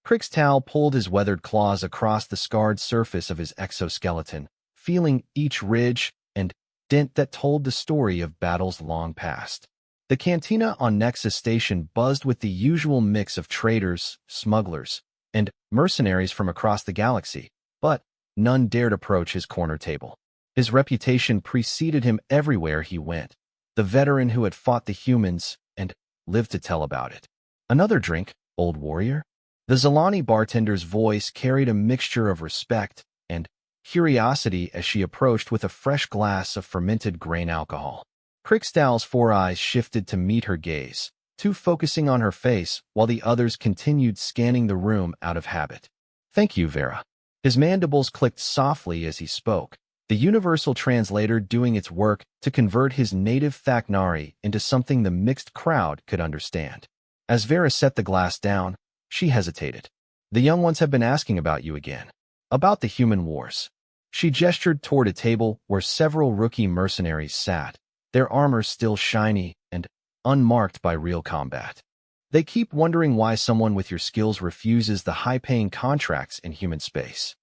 Krixtal pulled his weathered claws across the scarred surface of his exoskeleton, feeling each ridge and dent that told the story of battles long past. The cantina on Nexus Station buzzed with the usual mix of traders, smugglers, and mercenaries from across the galaxy, but none dared approach his corner table. His reputation preceded him everywhere he went, the veteran who had fought the humans and lived to tell about it. Another drink, old warrior? The Zalani bartender's voice carried a mixture of respect and curiosity as she approached with a fresh glass of fermented grain alcohol. Krixtal's four eyes shifted to meet her gaze, two focusing on her face while the others continued scanning the room out of habit. "Thank you, Vera." His mandibles clicked softly as he spoke, the universal translator doing its work to convert his native Thaknari into something the mixed crowd could understand. As Vera set the glass down, she hesitated. "The young ones have been asking about you again. About the human wars." She gestured toward a table where several rookie mercenaries sat, their armor still shiny and unmarked by real combat. "They keep wondering why someone with your skills refuses the high-paying contracts in human space."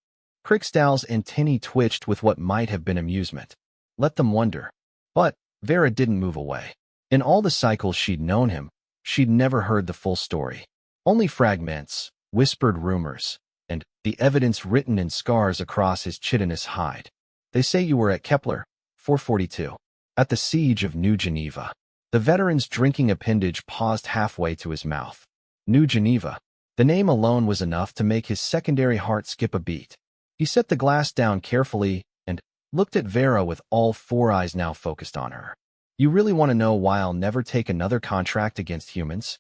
Krixtal's antennae twitched with what might have been amusement. Let them wonder. But Vera didn't move away. In all the cycles she'd known him, she'd never heard the full story. Only fragments, whispered rumors, and the evidence written in scars across his chitinous hide. "They say you were at Kepler, 442, at the siege of New Geneva." The veteran's drinking appendage paused halfway to his mouth. New Geneva. The name alone was enough to make his secondary heart skip a beat. He set the glass down carefully and looked at Vera with all four eyes now focused on her. "You really want to know why I'll never take another contract against humans?"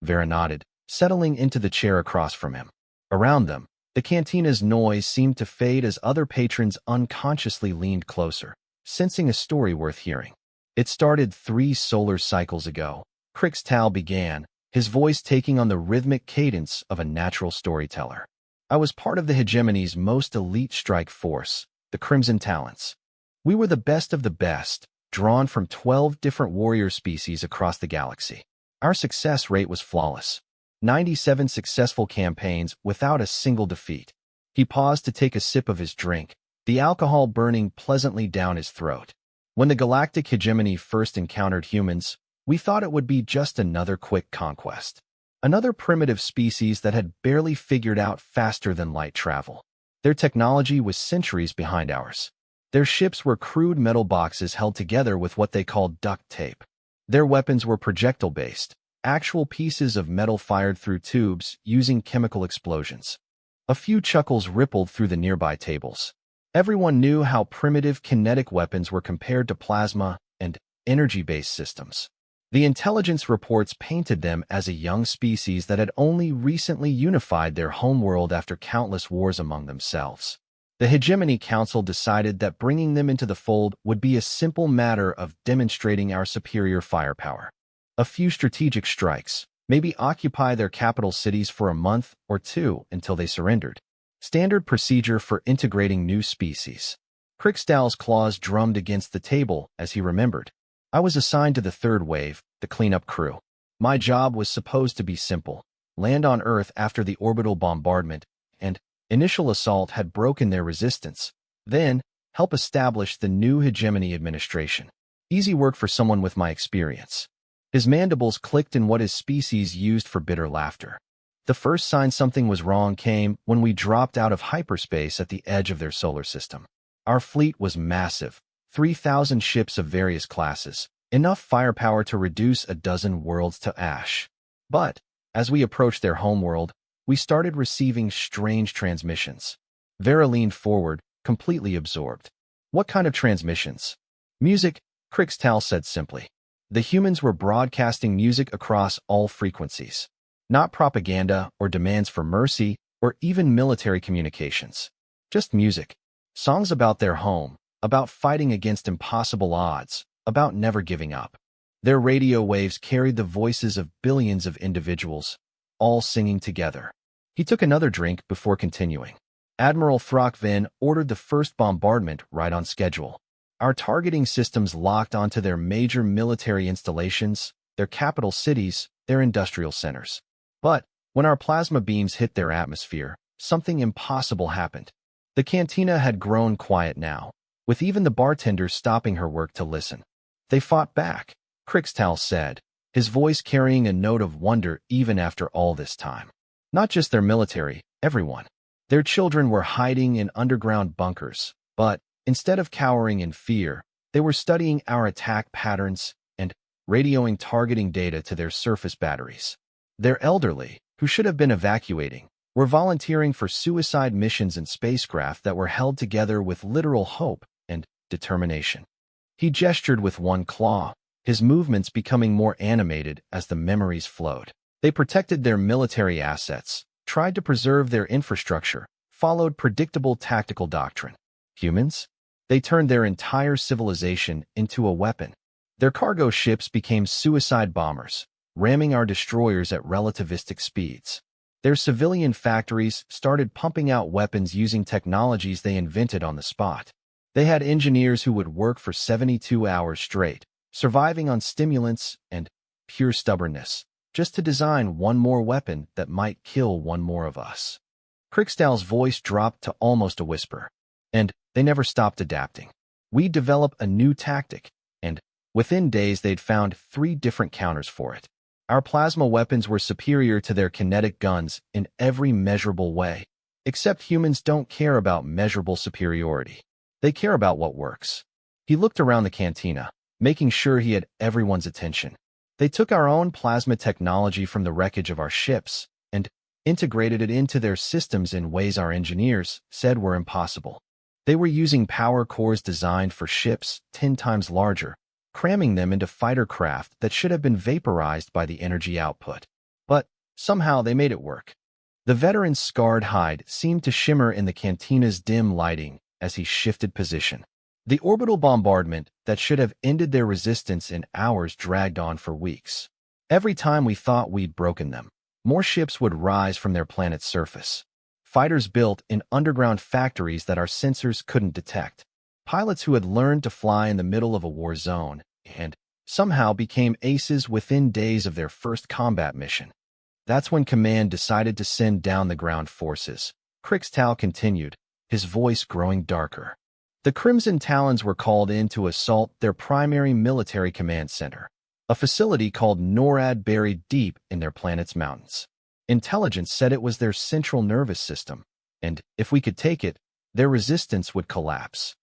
Vera nodded, settling into the chair across from him. Around them, the cantina's noise seemed to fade as other patrons unconsciously leaned closer, sensing a story worth hearing. "It started 3 solar cycles ago," Krixtal began, his voice taking on the rhythmic cadence of a natural storyteller. "I was part of the hegemony's most elite strike force, the Crimson Talents. We were the best of the best, drawn from 12 different warrior species across the galaxy. Our success rate was flawless. 97 successful campaigns without a single defeat." He paused to take a sip of his drink, the alcohol burning pleasantly down his throat. "When the galactic hegemony first encountered humans, we thought it would be just another quick conquest. Another primitive species that had barely figured out faster-than-light travel. Their technology was centuries behind ours. Their ships were crude metal boxes held together with what they called duct tape. Their weapons were projectile-based, actual pieces of metal fired through tubes using chemical explosions." A few chuckles rippled through the nearby tables. Everyone knew how primitive kinetic weapons were compared to plasma and energy-based systems. The intelligence reports painted them as a young species that had only recently unified their homeworld after countless wars among themselves. The Hegemony Council decided that bringing them into the fold would be a simple matter of demonstrating our superior firepower. A few strategic strikes, maybe occupy their capital cities for a month or two until they surrendered. Standard procedure for integrating new species. Krixtal's claws drummed against the table as he remembered. "I was assigned to the third wave, the cleanup crew. My job was supposed to be simple: land on Earth after the orbital bombardment and initial assault had broken their resistance, then help establish the new hegemony administration. Easy work for someone with my experience." His mandibles clicked in what his species used for bitter laughter. "The first sign something was wrong came when we dropped out of hyperspace at the edge of their solar system. Our fleet was massive, 3,000 ships of various classes, enough firepower to reduce a dozen worlds to ash. But as we approached their homeworld, we started receiving strange transmissions." Vera leaned forward, completely absorbed. "What kind of transmissions?" "Music," Krixtal said simply. The humans were broadcasting music across all frequencies. Not propaganda or demands for mercy or even military communications. Just music. Songs about their home, about fighting against impossible odds, about never giving up. Their radio waves carried the voices of billions of individuals, all singing together. He took another drink before continuing. "Admiral Throckven ordered the first bombardment right on schedule. Our targeting systems locked onto their major military installations, their capital cities, their industrial centers. But When our plasma beams hit their atmosphere, something impossible happened. The cantina had grown quiet now, with even the bartender stopping her work to listen. They fought back, Crixtal said, his voice carrying a note of wonder even after all this time. Not just their military, everyone. Their children were hiding in underground bunkers, but instead of cowering in fear, they were studying our attack patterns and radioing targeting data to their surface batteries. Their elderly, who should have been evacuating, were volunteering for suicide missions in spacecraft that were held together with literal hope and determination. He gestured with one claw, his movements becoming more animated as the memories flowed. They protected their military assets, tried to preserve their infrastructure, followed predictable tactical doctrine. Humans? They turned their entire civilization into a weapon. Their cargo ships became suicide bombers, ramming our destroyers at relativistic speeds. Their civilian factories started pumping out weapons using technologies they invented on the spot. They had engineers who would work for 72 hours straight, surviving on stimulants and pure stubbornness, just to design one more weapon that might kill one more of us. Crixtal's voice dropped to almost a whisper. And they never stopped adapting. We'd develop a new tactic, and within days they'd found 3 different counters for it. Our plasma weapons were superior to their kinetic guns in every measurable way. Except humans don't care about measurable superiority. They care about what works. He looked around the cantina, making sure he had everyone's attention. They took our own plasma technology from the wreckage of our ships and integrated it into their systems in ways our engineers said were impossible. They were using power cores designed for ships 10 times larger, cramming them into fighter craft that should have been vaporized by the energy output. But somehow they made it work. The veteran's scarred hide seemed to shimmer in the cantina's dim lighting as he shifted position. The orbital bombardment that should have ended their resistance in hours dragged on for weeks. Every time we thought we'd broken them, more ships would rise from their planet's surface. Fighters built in underground factories that our sensors couldn't detect. Pilots who had learned to fly in the middle of a war zone and somehow became aces within days of their first combat mission. That's when Command decided to send down the ground forces. Crixtal continued, his voice growing darker. The Crimson Talons were called in to assault their primary military command center, a facility called NORAD buried deep in their planet's mountains. Intelligence said it was their central nervous system, and if we could take it, their resistance would collapse.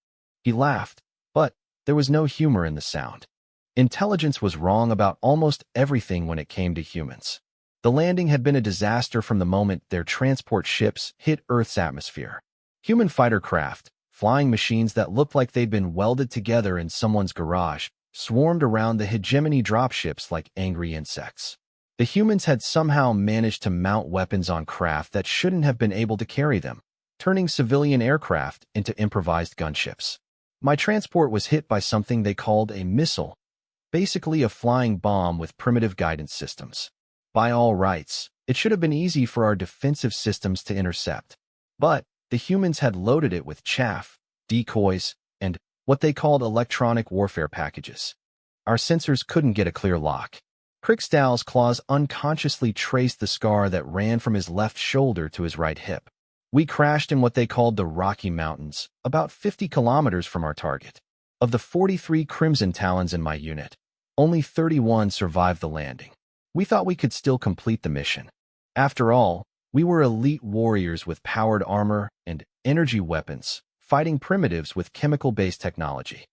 He laughed, but there was no humor in the sound. Intelligence was wrong about almost everything when it came to humans. The landing had been a disaster from the moment their transport ships hit Earth's atmosphere. Human fighter craft, flying machines that looked like they'd been welded together in someone's garage, swarmed around the hegemony dropships like angry insects. The humans had somehow managed to mount weapons on craft that shouldn't have been able to carry them, turning civilian aircraft into improvised gunships. My transport was hit by something they called a missile, basically a flying bomb with primitive guidance systems. By all rights, it should have been easy for our defensive systems to intercept. But the humans had loaded it with chaff, decoys, and what they called electronic warfare packages. Our sensors couldn't get a clear lock. Crixtal's claws unconsciously traced the scar that ran from his left shoulder to his right hip. We crashed in what they called the Rocky Mountains, about 50 kilometers from our target. Of the 43 Crimson Talons in my unit, only 31 survived the landing. We thought we could still complete the mission. After all, we were elite warriors with powered armor and energy weapons, fighting primitives with chemical-based technology.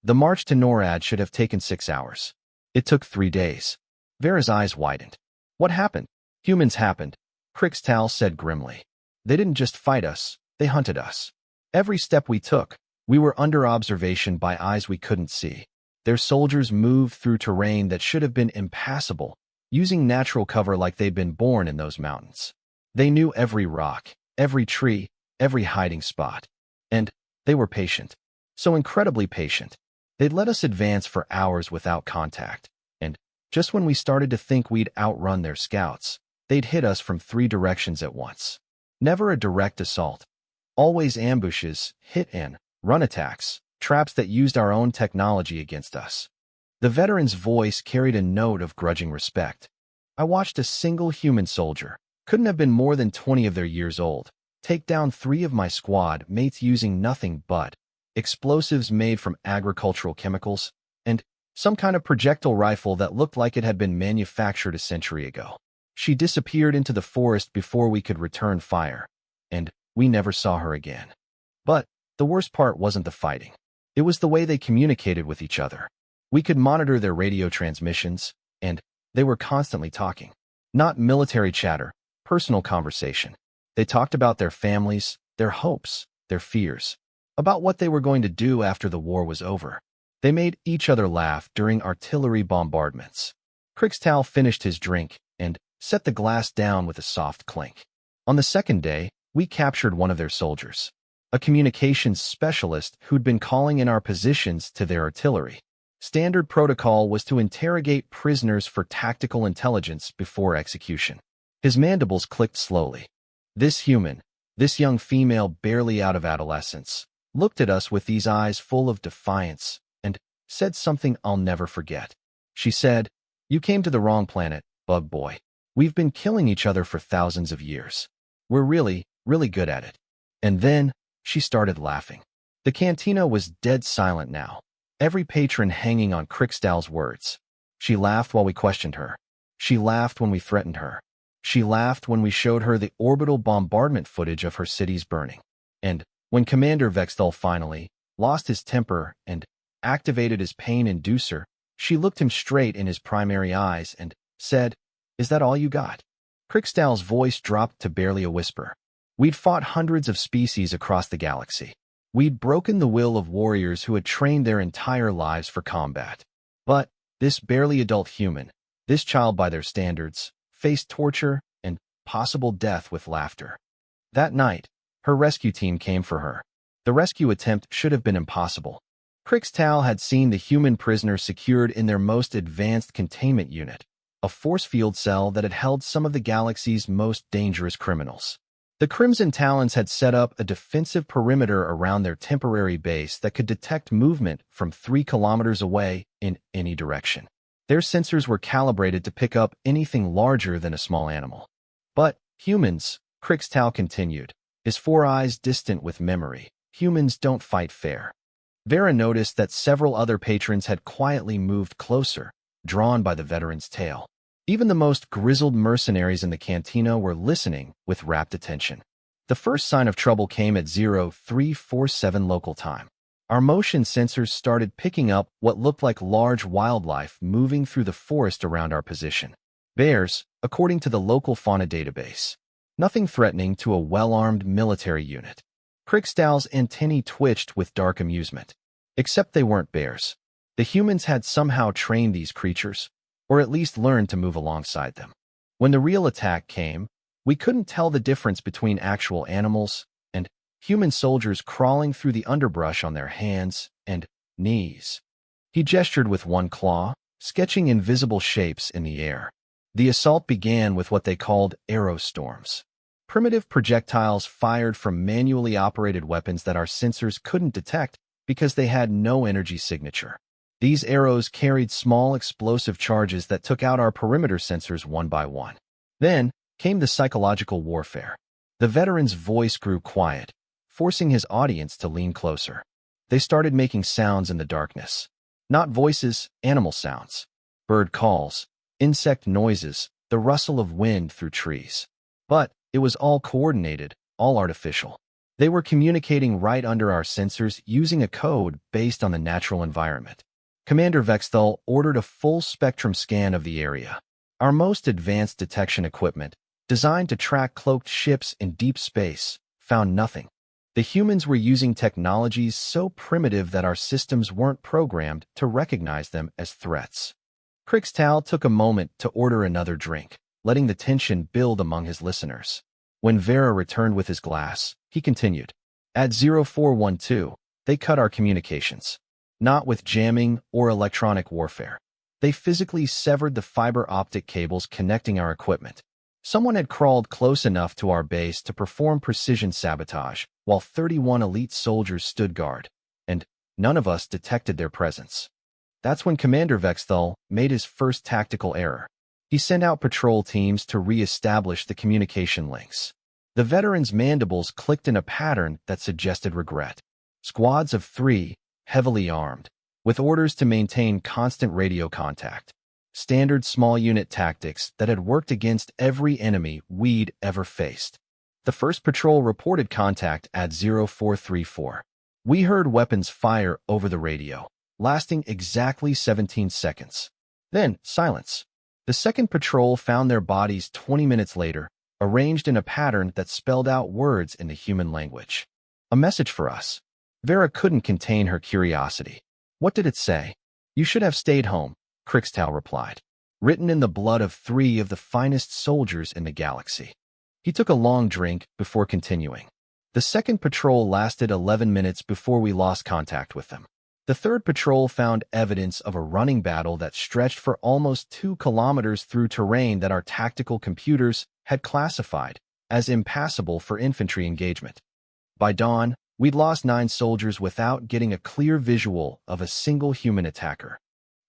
The march to NORAD should have taken 6 hours. It took 3 days. Vera's eyes widened. What happened? Humans happened, Crixtal said grimly. They didn't just fight us, they hunted us. Every step we took, we were under observation by eyes we couldn't see. Their soldiers moved through terrain that should have been impassable, using natural cover like they'd been born in those mountains. They knew every rock, every tree, every hiding spot. And they were patient. So incredibly patient. They'd let us advance for hours without contact. And just when we started to think we'd outrun their scouts, they'd hit us from 3 directions at once. Never a direct assault. Always ambushes, hit-and-run attacks, traps that used our own technology against us. The veteran's voice carried a note of grudging respect. I watched a single human soldier, Couldn't have been more than 20 of their years old. Take down 3 of my squad mates using nothing but explosives made from agricultural chemicals and some kind of projectile rifle that looked like it had been manufactured a century ago. She disappeared into the forest before we could return fire, and we never saw her again. But the worst part wasn't the fighting. It was the way they communicated with each other. We could monitor their radio transmissions, and they were constantly talking. Not military chatter, personal conversation. They talked about their families, their hopes, their fears, about what they were going to do after the war was over. They made each other laugh during artillery bombardments. Krixtal finished his drink and set the glass down with a soft clink. On the second day, we captured one of their soldiers, a communications specialist who'd been calling in our positions to their artillery. Standard protocol was to interrogate prisoners for tactical intelligence before execution. His mandibles clicked slowly. This human, this young female barely out of adolescence, looked at us with these eyes full of defiance and said something I'll never forget. She said, "You came to the wrong planet, bug boy. We've been killing each other for thousands of years. We're really, really good at it." And then she started laughing. The cantina was dead silent now, every patron hanging on Krixtal's words. She laughed while we questioned her. She laughed when we threatened her. She laughed when we showed her the orbital bombardment footage of her cities burning. And when Commander Vexthal finally lost his temper and activated his pain inducer, she looked him straight in his primary eyes and said, "Is that all you got?" Krixtal's voice dropped to barely a whisper. We'd fought hundreds of species across the galaxy. We'd broken the will of warriors who had trained their entire lives for combat. But this barely adult human, this child by their standards, faced torture and possible death with laughter. That night, her rescue team came for her. The rescue attempt should have been impossible. Krixtal had seen the human prisoner secured in their most advanced containment unit, a force field cell that had held some of the galaxy's most dangerous criminals. The Crimson Talons had set up a defensive perimeter around their temporary base that could detect movement from 3 kilometers away in any direction. Their sensors were calibrated to pick up anything larger than a small animal. But humans, Krixtal continued, his 4 eyes distant with memory, humans don't fight fair. Vera noticed that several other patrons had quietly moved closer, drawn by the veteran's tale. Even the most grizzled mercenaries in the cantina were listening with rapt attention. The first sign of trouble came at 0347 local time. Our motion sensors started picking up what looked like large wildlife moving through the forest around our position. Bears, according to the local fauna database. Nothing threatening to a well-armed military unit. Krixtal's antennae twitched with dark amusement. Except they weren't bears. The humans had somehow trained these creatures, or at least learned to move alongside them. When the real attack came, we couldn't tell the difference between actual animals and human soldiers crawling through the underbrush on their hands and knees. He gestured with one claw, sketching invisible shapes in the air. The assault began with what they called arrow storms. Primitive projectiles fired from manually operated weapons that our sensors couldn't detect because they had no energy signature. These arrows carried small explosive charges that took out our perimeter sensors one by one. Then came the psychological warfare. The veteran's voice grew quiet, forcing his audience to lean closer. They started making sounds in the darkness. Not voices, animal sounds. Bird calls, insect noises, the rustle of wind through trees. But it was all coordinated, all artificial. They were communicating right under our sensors using a code based on the natural environment. Commander Vexthal ordered a full-spectrum scan of the area. Our most advanced detection equipment, designed to track cloaked ships in deep space, found nothing. The humans were using technologies so primitive that our systems weren't programmed to recognize them as threats. Krixtal took a moment to order another drink, letting the tension build among his listeners. When Vera returned with his glass, he continued, "At 0412, they cut our communications. Not with jamming or electronic warfare. They physically severed the fiber optic cables connecting our equipment. Someone had crawled close enough to our base to perform precision sabotage, while 31 elite soldiers stood guard, and none of us detected their presence. That's when Commander Vexthal made his first tactical error. He sent out patrol teams to re-establish the communication links. The veterans' mandibles clicked in a pattern that suggested regret. Squads of 3, heavily armed, with orders to maintain constant radio contact. Standard small unit tactics that had worked against every enemy we'd ever faced. The first patrol reported contact at 0434. We heard weapons fire over the radio, lasting exactly 17 seconds. Then, silence. The second patrol found their bodies 20 minutes later, arranged in a pattern that spelled out words in the human language. A message for us. Vera couldn't contain her curiosity. What did it say? You should have stayed home, Crixtal replied. Written in the blood of 3 of the finest soldiers in the galaxy. He took a long drink before continuing. The second patrol lasted 11 minutes before we lost contact with them. The third patrol found evidence of a running battle that stretched for almost 2 kilometers through terrain that our tactical computers had classified as impassable for infantry engagement. By dawn, we'd lost 9 soldiers without getting a clear visual of a single human attacker.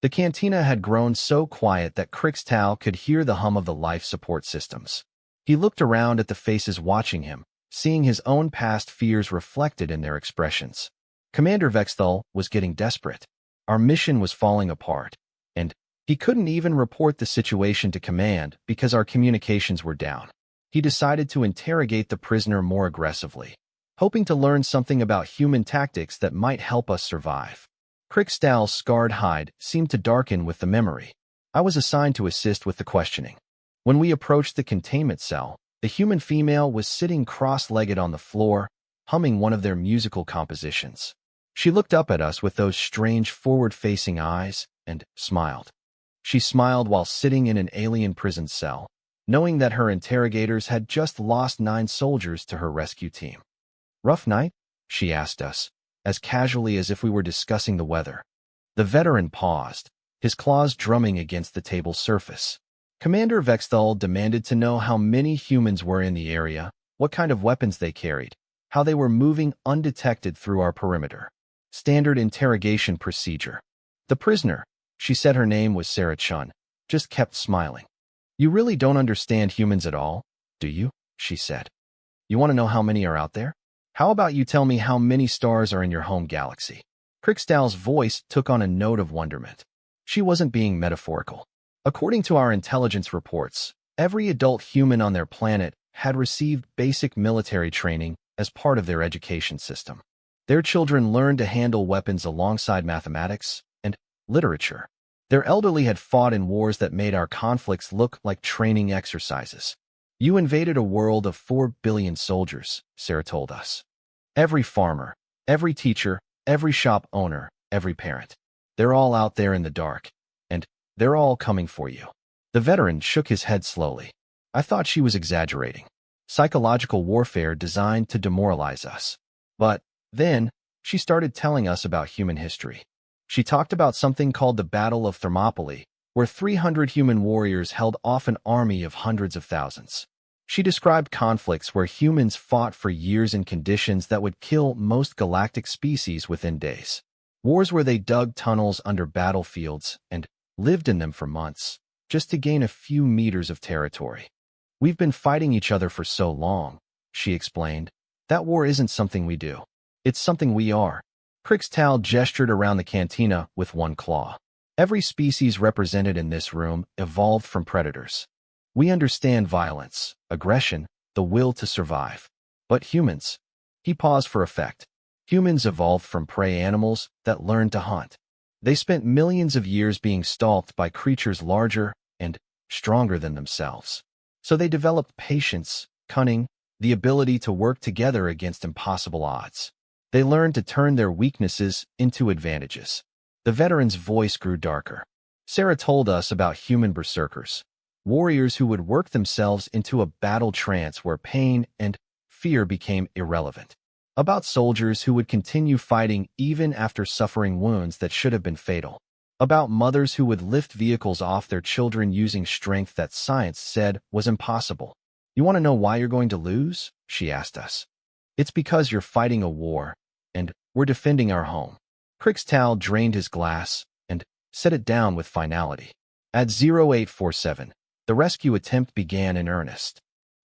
The cantina had grown so quiet that Crixtal could hear the hum of the life support systems. He looked around at the faces watching him, seeing his own past fears reflected in their expressions. Commander Vexthal was getting desperate. Our mission was falling apart, and he couldn't even report the situation to command because our communications were down. He decided to interrogate the prisoner more aggressively, hoping to learn something about human tactics that might help us survive. Crixtal's scarred hide seemed to darken with the memory. I was assigned to assist with the questioning. When we approached the containment cell, the human female was sitting cross-legged on the floor, humming one of their musical compositions. She looked up at us with those strange forward-facing eyes and smiled. She smiled while sitting in an alien prison cell, knowing that her interrogators had just lost 9 soldiers to her rescue team. Rough night? She asked us, as casually as if we were discussing the weather. The veteran paused, his claws drumming against the table's surface. Commander Vexthal demanded to know how many humans were in the area, what kind of weapons they carried, how they were moving undetected through our perimeter. Standard interrogation procedure. The prisoner, she said her name was Sarah Chun, just kept smiling. You really don't understand humans at all, do you? She said. You want to know how many are out there? How about you tell me how many stars are in your home galaxy? Crixtal's voice took on a note of wonderment. She wasn't being metaphorical. According to our intelligence reports, every adult human on their planet had received basic military training as part of their education system. Their children learned to handle weapons alongside mathematics and literature. Their elderly had fought in wars that made our conflicts look like training exercises. You invaded a world of 4 billion soldiers, Sarah told us. Every farmer, every teacher, every shop owner, every parent. They're all out there in the dark, and they're all coming for you. The veteran shook his head slowly. I thought she was exaggerating. Psychological warfare designed to demoralize us. But then, she started telling us about human history. She talked about something called the Battle of Thermopylae, where 300 human warriors held off an army of hundreds of thousands. She described conflicts where humans fought for years in conditions that would kill most galactic species within days. Wars where they dug tunnels under battlefields and lived in them for months, just to gain a few meters of territory. We've been fighting each other for so long, she explained. That war isn't something we do. It's something we are. Crixtal gestured around the cantina with one claw. Every species represented in this room evolved from predators. We understand violence, aggression, the will to survive. But humans, he paused for effect. Humans evolved from prey animals that learned to hunt. They spent millions of years being stalked by creatures larger and stronger than themselves. So they developed patience, cunning, the ability to work together against impossible odds. They learned to turn their weaknesses into advantages. The veteran's voice grew darker. Sarah told us about human berserkers, warriors who would work themselves into a battle trance where pain and fear became irrelevant. About soldiers who would continue fighting even after suffering wounds that should have been fatal. About mothers who would lift vehicles off their children using strength that science said was impossible. You want to know why you're going to lose? She asked us. It's because you're fighting a war, and we're defending our home. Crixtal drained his glass and set it down with finality. At 0847, the rescue attempt began in earnest.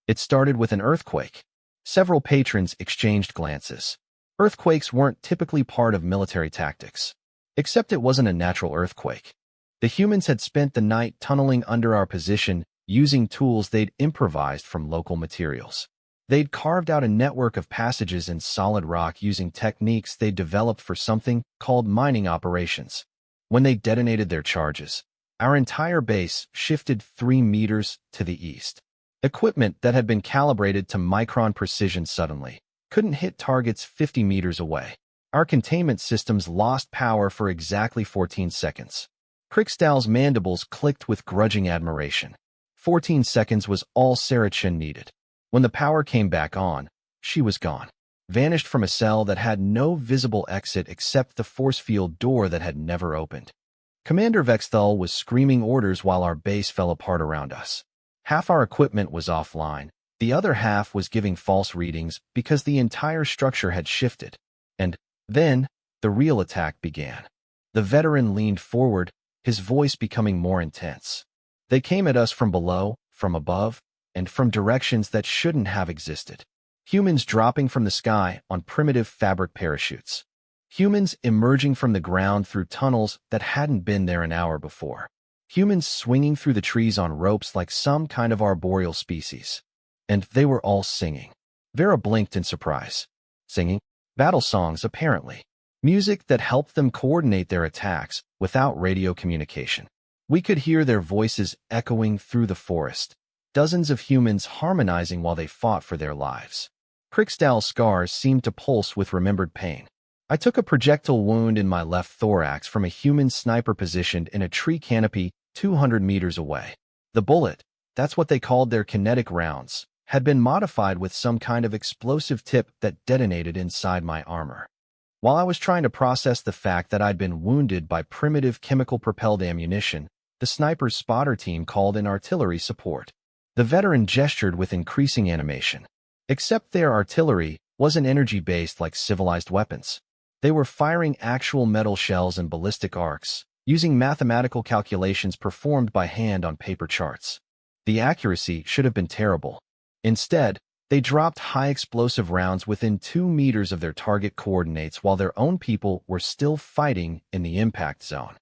It started with an earthquake. Several patrons exchanged glances. Earthquakes weren't typically part of military tactics. Except it wasn't a natural earthquake. The humans had spent the night tunneling under our position using tools they'd improvised from local materials. They'd carved out a network of passages in solid rock using techniques they'd developed for something called mining operations. When they detonated their charges, our entire base shifted 3 meters to the east. Equipment that had been calibrated to micron precision suddenly couldn't hit targets 50 meters away. Our containment systems lost power for exactly 14 seconds. Krikstal's mandibles clicked with grudging admiration. 14 seconds was all Sarah Chen needed. When the power came back on, she was gone. Vanished from a cell that had no visible exit except the force field door that had never opened. Commander Vexthal was screaming orders while our base fell apart around us. Half our equipment was offline. The other half was giving false readings because the entire structure had shifted. And then, the real attack began. The veteran leaned forward, his voice becoming more intense. They came at us from below, from above, and from directions that shouldn't have existed. Humans dropping from the sky on primitive fabric parachutes. Humans emerging from the ground through tunnels that hadn't been there an hour before. Humans swinging through the trees on ropes like some kind of arboreal species. And they were all singing. Vera blinked in surprise. Singing? Battle songs, apparently. Music that helped them coordinate their attacks without radio communication. We could hear their voices echoing through the forest. Dozens of humans harmonizing while they fought for their lives. Krikstal's scars seemed to pulse with remembered pain. I took a projectile wound in my left thorax from a human sniper positioned in a tree canopy 200 meters away. The bullet, that's what they called their kinetic rounds, had been modified with some kind of explosive tip that detonated inside my armor. While I was trying to process the fact that I'd been wounded by primitive chemical-propelled ammunition, the sniper's spotter team called in artillery support. The veteran gestured with increasing animation. Except their artillery wasn't energy-based like civilized weapons. They were firing actual metal shells and ballistic arcs, using mathematical calculations performed by hand on paper charts. The accuracy should have been terrible. Instead, they dropped high-explosive rounds within 2 meters of their target coordinates while their own people were still fighting in the impact zone.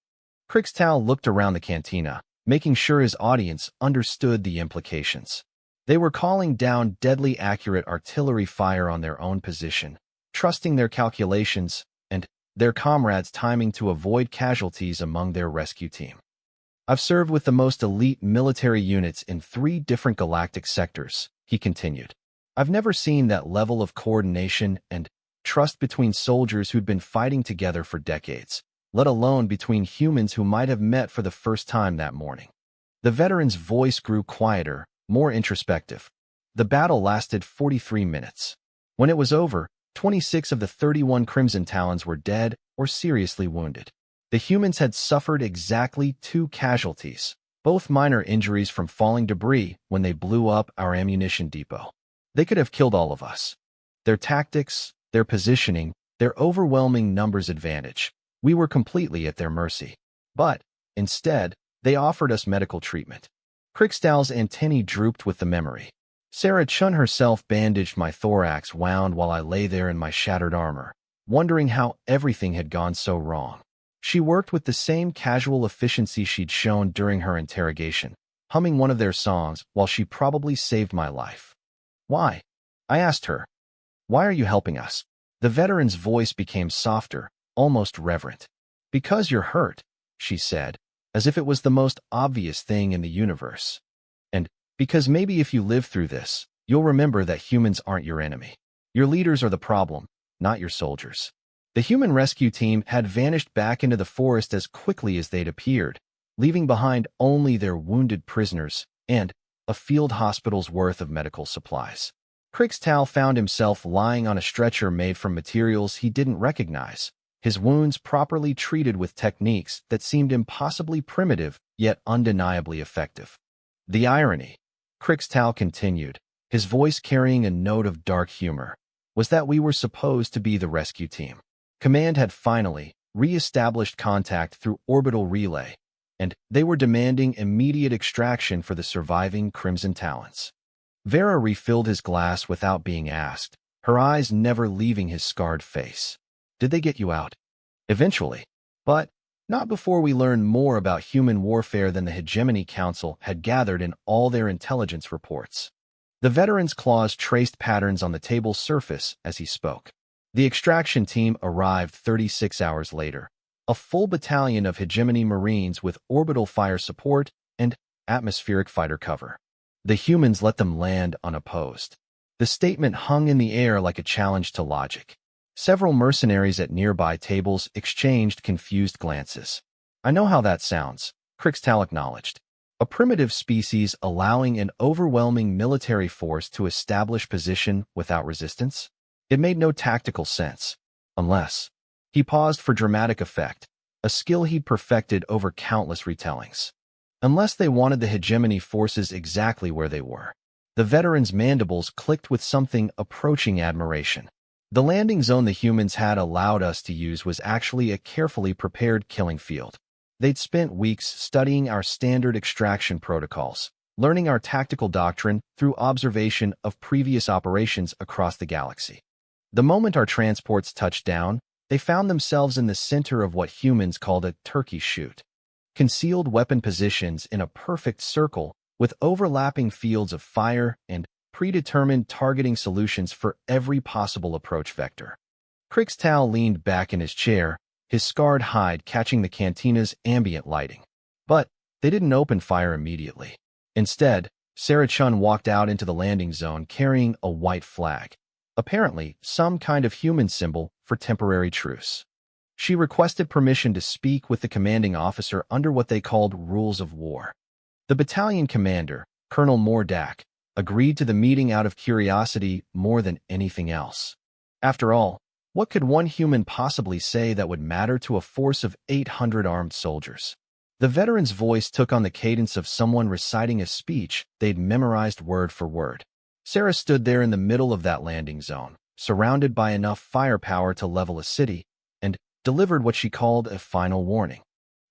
Krikstal looked around the cantina, making sure his audience understood the implications. They were calling down deadly accurate artillery fire on their own position, trusting their calculations and their comrades' timing to avoid casualties among their rescue team. I've served with the most elite military units in 3 different galactic sectors, he continued. I've never seen that level of coordination and trust between soldiers who'd been fighting together for decades, let alone between humans who might have met for the first time that morning. The veteran's voice grew quieter, more introspective. The battle lasted 43 minutes. When it was over, 26 of the 31 Crimson Talons were dead or seriously wounded. The humans had suffered exactly 2 casualties, both minor injuries from falling debris when they blew up our ammunition depot. They could have killed all of us. Their tactics, their positioning, their overwhelming numbers advantage. We were completely at their mercy. But, instead, they offered us medical treatment. Krikstal's antennae drooped with the memory. Sarah Chun herself bandaged my thorax wound while I lay there in my shattered armor, wondering how everything had gone so wrong. She worked with the same casual efficiency she'd shown during her interrogation, humming one of their songs while she probably saved my life. Why? I asked her. Why are you helping us? The veteran's voice became softer, almost reverent. Because you're hurt, she said, as if it was the most obvious thing in the universe. And because maybe if you live through this, you'll remember that humans aren't your enemy. Your leaders are the problem, not your soldiers. The human rescue team had vanished back into the forest as quickly as they'd appeared, leaving behind only their wounded prisoners and a field hospital's worth of medical supplies. Krikstal found himself lying on a stretcher made from materials he didn't recognize, his wounds properly treated with techniques that seemed impossibly primitive yet undeniably effective. The irony, Krikstal continued, his voice carrying a note of dark humor, was that we were supposed to be the rescue team. Command had finally re-established contact through orbital relay, and they were demanding immediate extraction for the surviving Crimson Talons. Vera refilled his glass without being asked, her eyes never leaving his scarred face. Did they get you out? Eventually. But not before we learned more about human warfare than the Hegemony Council had gathered in all their intelligence reports. The veteran's claws traced patterns on the table's surface as he spoke. The extraction team arrived 36 hours later, a full battalion of Hegemony Marines with orbital fire support and atmospheric fighter cover. The humans let them land unopposed. The statement hung in the air like a challenge to logic. Several mercenaries at nearby tables exchanged confused glances. I know how that sounds, Crixtal acknowledged. A primitive species allowing an overwhelming military force to establish position without resistance? It made no tactical sense. Unless... He paused for dramatic effect, a skill he'd perfected over countless retellings. Unless they wanted the hegemony forces exactly where they were. The veteran's mandibles clicked with something approaching admiration. The landing zone the humans had allowed us to use was actually a carefully prepared killing field. They'd spent weeks studying our standard extraction protocols, learning our tactical doctrine through observation of previous operations across the galaxy. The moment our transports touched down, they found themselves in the center of what humans called a turkey shoot. Concealed weapon positions in a perfect circle with overlapping fields of fire and predetermined targeting solutions for every possible approach vector. Crixtal leaned back in his chair, his scarred hide catching the cantina's ambient lighting. But they didn't open fire immediately. Instead, Sarah Chun walked out into the landing zone carrying a white flag, apparently some kind of human symbol for temporary truce. She requested permission to speak with the commanding officer under what they called rules of war. The battalion commander, Colonel Mordak, agreed to the meeting out of curiosity more than anything else. After all, what could one human possibly say that would matter to a force of 800 armed soldiers? The veteran's voice took on the cadence of someone reciting a speech they'd memorized word for word. Sarah stood there in the middle of that landing zone, surrounded by enough firepower to level a city, and delivered what she called a final warning.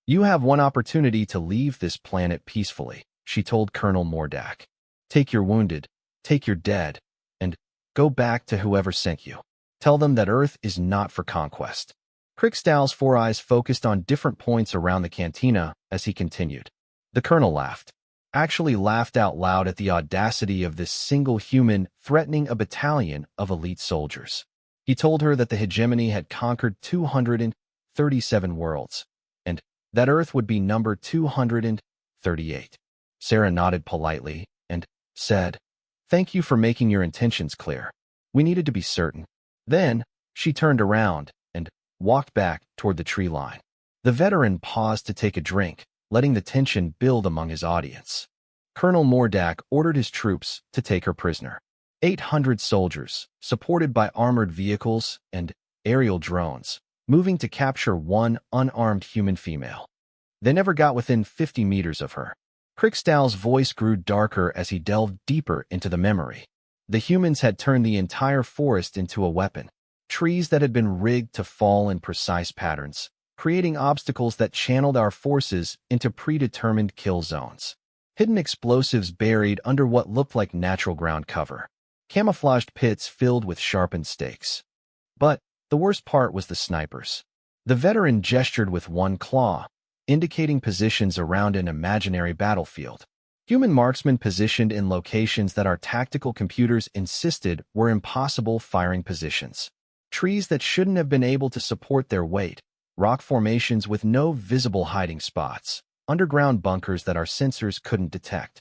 You have one opportunity to leave this planet peacefully, she told Colonel Mordak. Take your wounded, take your dead, and go back to whoever sent you. Tell them that Earth is not for conquest. Crixtal's four eyes focused on different points around the cantina as he continued. The colonel laughed. Actually laughed out loud at the audacity of this single human threatening a battalion of elite soldiers. He told her that the hegemony had conquered 237 worlds, and that Earth would be number 238. Sarah nodded politely and said, "Thank you for making your intentions clear. We needed to be certain." Then, she turned around and walked back toward the tree line. The veteran paused to take a drink, letting the tension build among his audience. Colonel Mordak ordered his troops to take her prisoner. 800 soldiers, supported by armored vehicles and aerial drones, moving to capture one unarmed human female. They never got within 50 meters of her. Crixtal's voice grew darker as he delved deeper into the memory. The humans had turned the entire forest into a weapon, trees that had been rigged to fall in precise patterns, creating obstacles that channeled our forces into predetermined kill zones. Hidden explosives buried under what looked like natural ground cover. Camouflaged pits filled with sharpened stakes. But the worst part was the snipers. The veteran gestured with one claw, indicating positions around an imaginary battlefield. Human marksmen positioned in locations that our tactical computers insisted were impossible firing positions. Trees that shouldn't have been able to support their weight, rock formations with no visible hiding spots, underground bunkers that our sensors couldn't detect.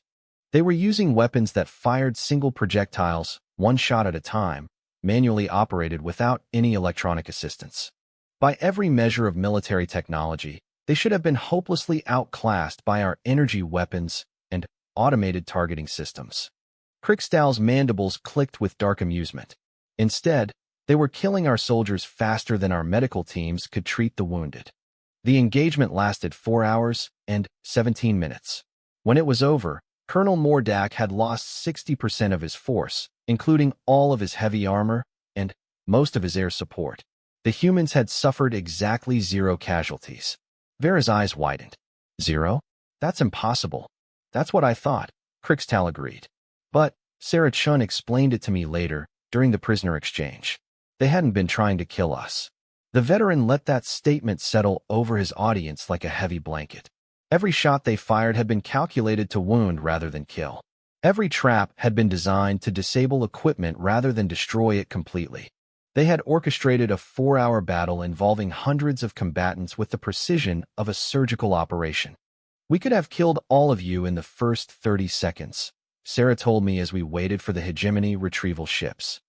They were using weapons that fired single projectiles, one shot at a time, manually operated without any electronic assistance. By every measure of military technology, they should have been hopelessly outclassed by our energy weapons and automated targeting systems. Crixtal's mandibles clicked with dark amusement. Instead, they were killing our soldiers faster than our medical teams could treat the wounded. The engagement lasted 4 hours and 17 minutes. When it was over, Colonel Mordak had lost 60% of his force, including all of his heavy armor and most of his air support. The humans had suffered exactly 0 casualties. Vera's eyes widened. 0? That's impossible. That's what I thought, Crixtal agreed. But Sarah Chun explained it to me later, during the prisoner exchange. They hadn't been trying to kill us. The veteran let that statement settle over his audience like a heavy blanket. Every shot they fired had been calculated to wound rather than kill. Every trap had been designed to disable equipment rather than destroy it completely. They had orchestrated a 4-hour battle involving hundreds of combatants with the precision of a surgical operation. We could have killed all of you in the first 30 seconds, Sarah told me as we waited for the hegemony retrieval ships.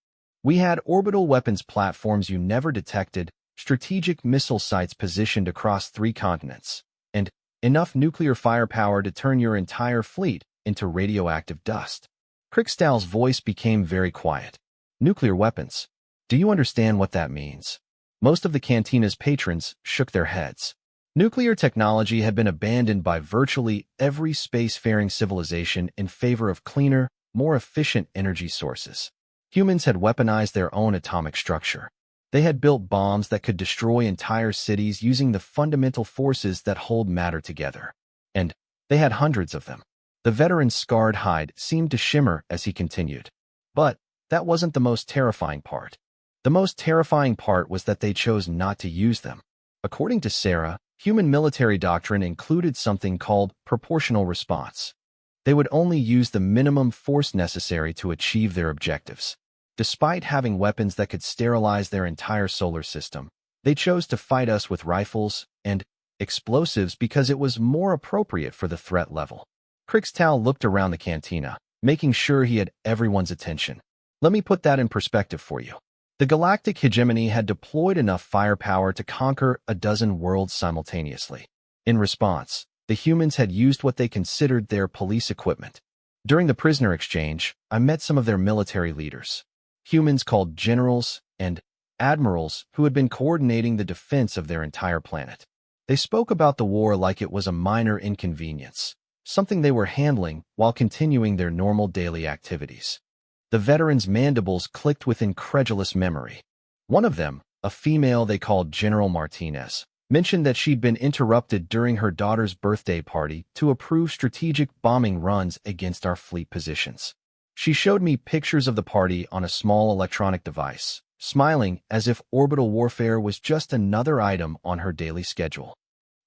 We had orbital weapons platforms you never detected, strategic missile sites positioned across 3 continents, and enough nuclear firepower to turn your entire fleet into radioactive dust. Crixtal's voice became very quiet. Nuclear weapons. Do you understand what that means? Most of the Cantina's patrons shook their heads. Nuclear technology had been abandoned by virtually every spacefaring civilization in favor of cleaner, more efficient energy sources. Humans had weaponized their own atomic structure. They had built bombs that could destroy entire cities using the fundamental forces that hold matter together. And they had hundreds of them. The veteran's scarred hide seemed to shimmer as he continued. But that wasn't the most terrifying part. The most terrifying part was that they chose not to use them. According to Sarah, human military doctrine included something called proportional response. They would only use the minimum force necessary to achieve their objectives. Despite having weapons that could sterilize their entire solar system, they chose to fight us with rifles and explosives because it was more appropriate for the threat level. Crixtal looked around the cantina, making sure he had everyone's attention. Let me put that in perspective for you. The galactic hegemony had deployed enough firepower to conquer a dozen worlds simultaneously. In response, the humans had used what they considered their police equipment. During the prisoner exchange, I met some of their military leaders. Humans called generals and admirals who had been coordinating the defense of their entire planet. They spoke about the war like it was a minor inconvenience, something they were handling while continuing their normal daily activities. The veterans' mandibles clicked with incredulous memory. One of them, a female they called General Martinez, mentioned that she'd been interrupted during her daughter's birthday party to approve strategic bombing runs against our fleet positions. She showed me pictures of the party on a small electronic device, smiling as if orbital warfare was just another item on her daily schedule.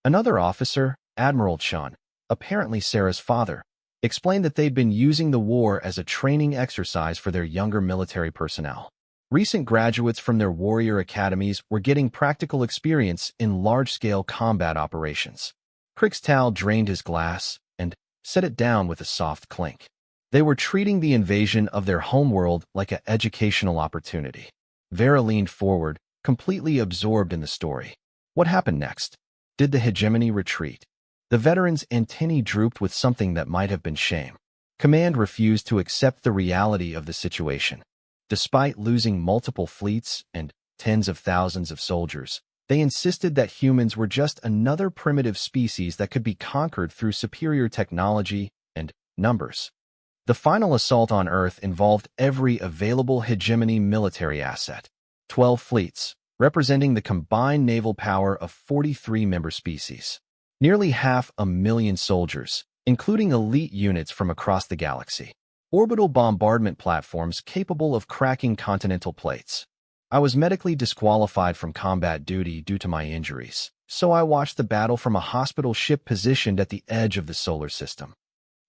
Another officer, Admiral Chun, apparently Sarah's father, explained that they'd been using the war as a training exercise for their younger military personnel. Recent graduates from their warrior academies were getting practical experience in large-scale combat operations. Crixtal drained his glass and set it down with a soft clink. They were treating the invasion of their homeworld like an educational opportunity. Vera leaned forward, completely absorbed in the story. What happened next? Did the hegemony retreat? The veteran's antennae drooped with something that might have been shame. Command refused to accept the reality of the situation. Despite losing multiple fleets and tens of thousands of soldiers, they insisted that humans were just another primitive species that could be conquered through superior technology and numbers. The final assault on Earth involved every available hegemony military asset. 12 fleets, representing the combined naval power of 43 member species. Nearly 500,000 soldiers, including elite units from across the galaxy. Orbital bombardment platforms capable of cracking continental plates. I was medically disqualified from combat duty due to my injuries, so I watched the battle from a hospital ship positioned at the edge of the solar system.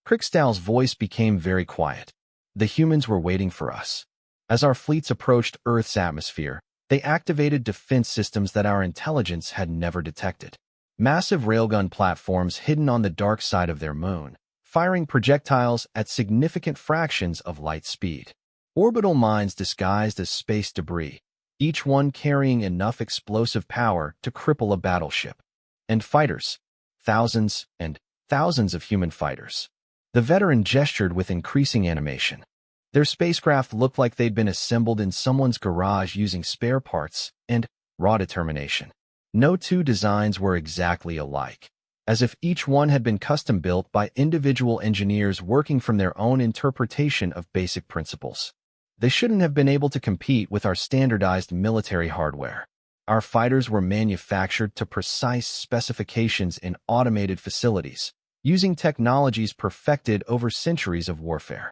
Crixtal's voice became very quiet. The humans were waiting for us. As our fleets approached Earth's atmosphere, they activated defense systems that our intelligence had never detected. Massive railgun platforms hidden on the dark side of their moon, firing projectiles at significant fractions of light speed. Orbital mines disguised as space debris, each one carrying enough explosive power to cripple a battleship. And fighters. Thousands and thousands of human fighters. The veteran gestured with increasing animation. Their spacecraft looked like they'd been assembled in someone's garage using spare parts and raw determination. No two designs were exactly alike, as if each one had been custom-built by individual engineers working from their own interpretation of basic principles. They shouldn't have been able to compete with our standardized military hardware. Our fighters were manufactured to precise specifications in automated facilities, using technologies perfected over centuries of warfare.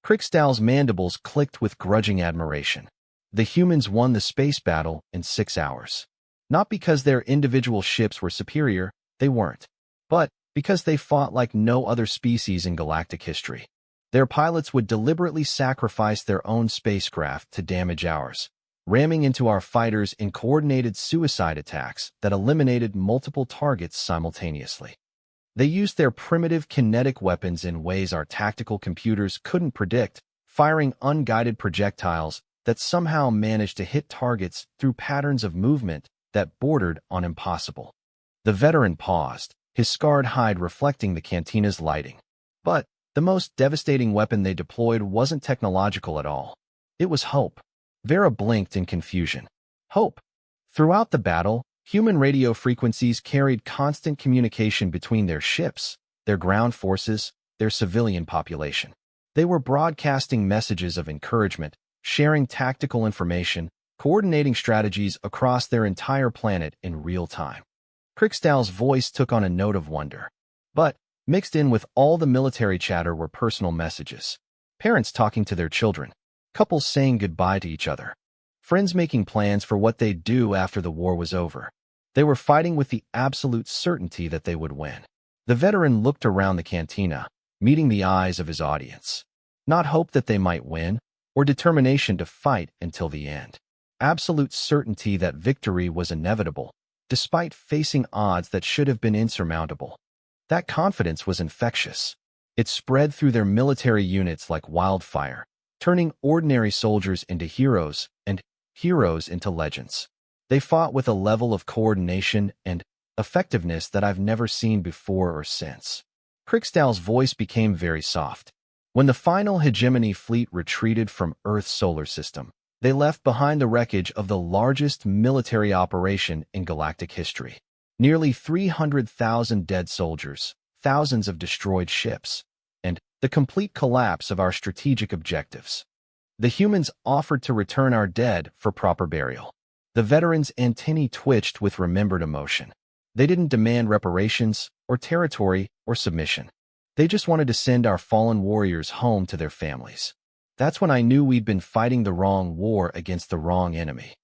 Kriegstahl's mandibles clicked with grudging admiration. The humans won the space battle in 6 hours. Not because their individual ships were superior, they weren't, but because they fought like no other species in galactic history. Their pilots would deliberately sacrifice their own spacecraft to damage ours, ramming into our fighters in coordinated suicide attacks that eliminated multiple targets simultaneously. They used their primitive kinetic weapons in ways our tactical computers couldn't predict, firing unguided projectiles that somehow managed to hit targets through patterns of movement that bordered on impossible. The veteran paused, his scarred hide reflecting the cantina's lighting. But the most devastating weapon they deployed wasn't technological at all. It was hope. Vera blinked in confusion. Hope. Throughout the battle, human radio frequencies carried constant communication between their ships, their ground forces, their civilian population. They were broadcasting messages of encouragement, sharing tactical information, coordinating strategies across their entire planet in real time. Kriegstahl's voice took on a note of wonder. But, mixed in with all the military chatter were personal messages. Parents talking to their children, couples saying goodbye to each other, friends making plans for what they'd do after the war was over. They were fighting with the absolute certainty that they would win. The veteran looked around the cantina, meeting the eyes of his audience. Not hope that they might win, or determination to fight until the end. Absolute certainty that victory was inevitable, despite facing odds that should have been insurmountable. That confidence was infectious. It spread through their military units like wildfire, turning ordinary soldiers into heroes and heroes into legends. They fought with a level of coordination and effectiveness that I've never seen before or since. Kriegstahl's voice became very soft. When the final hegemony fleet retreated from Earth's solar system, they left behind the wreckage of the largest military operation in galactic history. Nearly 300,000 dead soldiers, thousands of destroyed ships, and the complete collapse of our strategic objectives. The humans offered to return our dead for proper burial. The veterans' antennae twitched with remembered emotion. They didn't demand reparations, or territory, or submission. They just wanted to send our fallen warriors home to their families. That's when I knew we'd been fighting the wrong war against the wrong enemy.